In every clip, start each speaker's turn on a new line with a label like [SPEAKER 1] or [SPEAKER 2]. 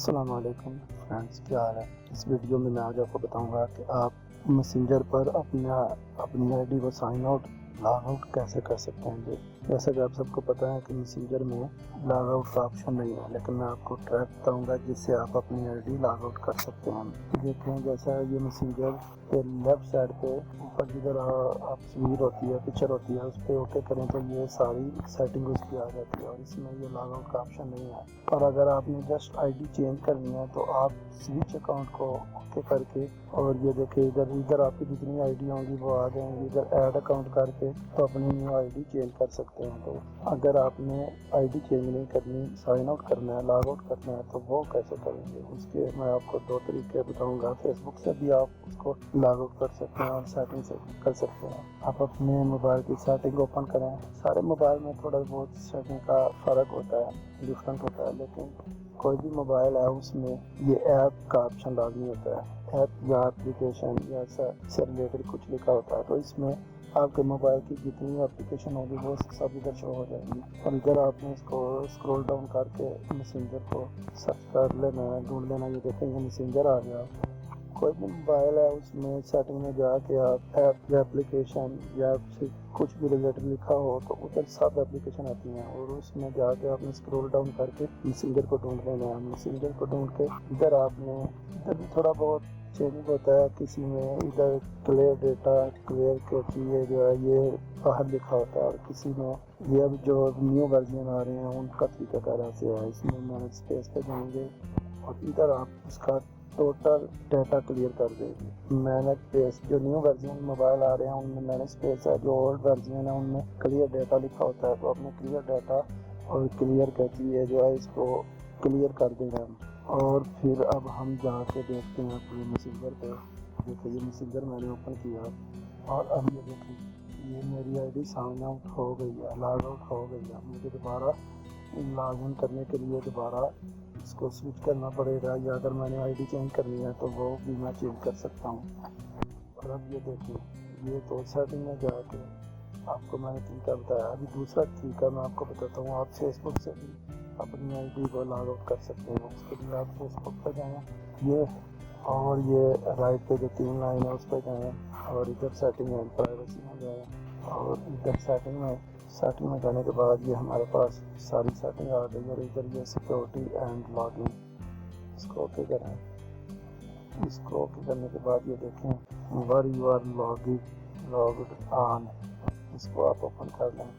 [SPEAKER 1] السلام علیکم فرینڈس، کیا حال ہے؟ اس ویڈیو میں آج آپ کو بتاؤں گا کہ آپ میسنجر پر اپنی آئی ڈی کو سائن آؤٹ لاگ آؤٹ کیسے کر سکتے ہیں۔ جیسا کہ آپ سب کو پتہ ہے کہ میسنجر میں لاگ آؤٹ کا آپشن نہیں ہے، لیکن میں آپ کو ٹریک بتاؤں گا جس سے آپ اپنی آئی ڈی لاگ آؤٹ کر سکتے ہیں۔ دیکھیں، جیسا یہ میسنجر کے لیفٹ سائڈ پہ اوپر جدھر آپ تصویر ہوتی ہے، پکچر ہوتی ہے، اس پہ اوکے کریں تو یہ ساری سیٹنگ اس کی آ جاتی ہے اور اس میں یہ لاگ آؤٹ کا آپشن نہیں ہے۔ اور اگر آپ نے جسٹ آئی ڈی چینج کرنی ہے تو آپ سوئچ اکاؤنٹ کو اوکے کر کے، اور یہ دیکھیں ادھر آپ کی جتنی آئی ڈی ہوں گی وہ آ جائیں گی، ادھر ایڈ اکاؤنٹ کر کے تو اپنی نیو آئی ڈی چینج کر سکتے ہیں۔ تو اگر آپ نے آئی ڈی چینج نہیں کرنی، سائن آؤٹ کرنا ہے، لاگ آؤٹ کرنا ہے تو وہ کیسے کریں گے، اس کے میں آپ کو 2 طریقے بتاؤں گا۔ فیس بک سے بھی آپ اس کو لاگ آؤٹ کر سکتے ہیں اور سیٹنگ سے بھی کر سکتے ہیں۔ آپ اپنے موبائل کی سیٹنگ اوپن کریں۔ سارے موبائل میں تھوڑا بہت سیٹنگ کا فرق ہوتا ہے، ڈفرینٹ ہوتا ہے، لیکن کوئی بھی موبائل ہے اس میں یہ ایپ کا آپشن لازمی ہوتا ہے۔ ایپ یا اپلیکیشن یا سے ریلیٹڈ کچھ لکھا ہوتا ہے تو اس میں آپ کے موبائل کی جتنی اپلیکیشن ہوگی وہ سب ادھر شو ہو جائیں گی، اور ادھر آپ نے اس کو اسکرول ڈاؤن کر کے میسنجر کو سرچ کر لینا ہے، ڈھونڈ لینا۔ یہ دیکھیں یہ میسنجر آ گیا۔ کوئی بھی موبائل ہے اس میں سیٹنگ میں جا کے آپ ایپ یا اپلیکیشن یا کچھ بھی ریلیٹڈ لکھا ہو تو ادھر سب اپلیکیشن آتی ہیں، اور اس میں جا کے آپ نے اسکرول ڈاؤن کر کے میسنجر کو ڈھونڈ لینا ہے۔ میسنجر کو ڈھونڈ کے ادھر آپ نے ادھر بھی تھوڑا بہت چینج ہوتا ہے، کسی میں ادھر کلیئر ڈیٹا کلیئر کے چیزیں جو ہے یہ باہر لکھا ہوتا ہے، اور کسی میں یہ اب جو نیو ورژن آ رہے ہیں ان کا طریقہ کار ایسے ہے۔ اس میں مینج اسپیس پہ جائیں گے اور ادھر آپ اس کا ٹوٹل ڈیٹا کلیئر کر دیں گے۔ مینج اسپیس جو نیو ورژن موبائل آ رہے ہیں ان میں مینج اسپیس ہے، جو اولڈ ورژن ہے ان میں کلیئر ڈیٹا لکھا ہوتا ہے، تو اپنے کلیئر ڈیٹا اور کلیئر کہتی ہے جو ہے اس کو کلیئر کر دیں گے ہم۔ اور پھر اب ہم جا کے دیکھتے ہیں اپنے میسنجر پہ۔ دیکھیں یہ میسنجر میں نے اوپن کیا اور اب یہ دیکھیں یہ میری آئی ڈی سائن آؤٹ ہو گئی ہے، لاگ آؤٹ ہو گئی ہے۔ مجھے دوبارہ لاگ ان کرنے کے لیے دوبارہ اس کو سوئچ کرنا پڑے گا، یا اگر میں نے آئی ڈی چینج کرنی ہے تو وہ بھی میں چینج کر سکتا ہوں۔ اور اب یہ دیکھیں یہ تو سیٹنگ میں جا کے آپ کو میں نے طریقہ بتایا۔ ابھی دوسرا طریقہ میں آپ کو بتاتا ہوں۔ آپ فیس بک سے بھی اپنی آئی ڈی کو لاگ آؤٹ کر سکتے ہیں۔ اس کے لیے آپ فیس بک پہ جائیں، اور یہ رائٹ پہ جو 3 لائن ہے اس پہ جائیں، اور ادھر سیٹنگ اینڈ پرائیویسی میں جائیں، اور ادھر سیٹنگ میں جانے کے بعد یہ ہمارے پاس ساری سیٹنگ آ گئی، اور ادھر یہ سیکورٹی اینڈ لاگنگ، اس کو اوکے کریں۔ اس کو اوکے کرنے کے بعد یہ دیکھیں ور یو آر لاگڈ آن، اس کو آپ اوپن کر لیں،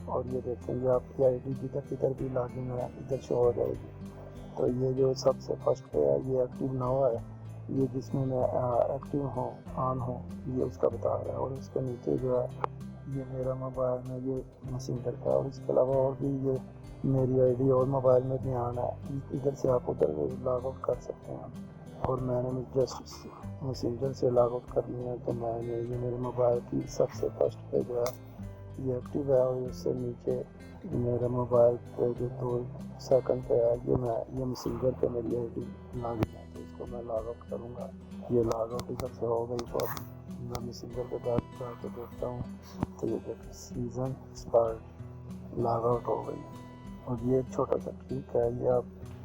[SPEAKER 1] اور یہ دیکھیں گے آپ کی آئی ڈی جدھر بھی لاگن ہے ادھر شو ہو جائے گی۔ تو یہ جو سب سے فرسٹ پہ ہے یہ ایکٹیو نہ ہوا ہے، یہ جس میں ایکٹیو ہوں آن ہوں یہ اس کا بتا رہا ہے، اور اس کے نیچے جو ہے یہ میرا موبائل میں یہ میسنجر کا، اور اس کے علاوہ اور بھی یہ میری آئی ڈی اور موبائل میں بھی آن ہے، ادھر سے آپ ادھر لاگ آؤٹ کر سکتے ہیں۔ اور میں نے جسٹ میسنجر سے لاگ آؤٹ کرنی ہے تو میں نے یہ میرے موبائل کی سب سے فرسٹ پہ جو ہے یہ ایکٹیو ہے، اور اس سے نیچے میرے موبائل پہ جو 2 سیکنڈ پہ ہے یہ میسنجر پہ میری آئی ڈی لاگن ہے، تو اس کو میں لاگ آؤٹ کروں گا۔ یہ لاگ آؤٹ ادھر سے ہو گئی، تو اب میں میسنجر پہ جا کے دیکھتا ہوں تو یہ دیکھ سیزن ایکسپائرڈ لاگ آؤٹ ہو گئی۔ اور یہ ایک چھوٹا سا ٹرک ہے، یہ آپ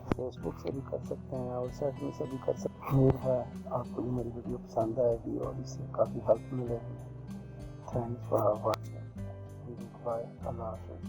[SPEAKER 1] فیس بک سے بھی کر سکتے ہیں اور سیٹنگ سے بھی کر سکتے ہیں۔ امید ہے آپ کو یہ میری ویڈیو پسند آئے گی اور اس سے کافی ہیلپ ملے گی۔ تھینکس فار واچنگ، بائے، اللہ حافظ۔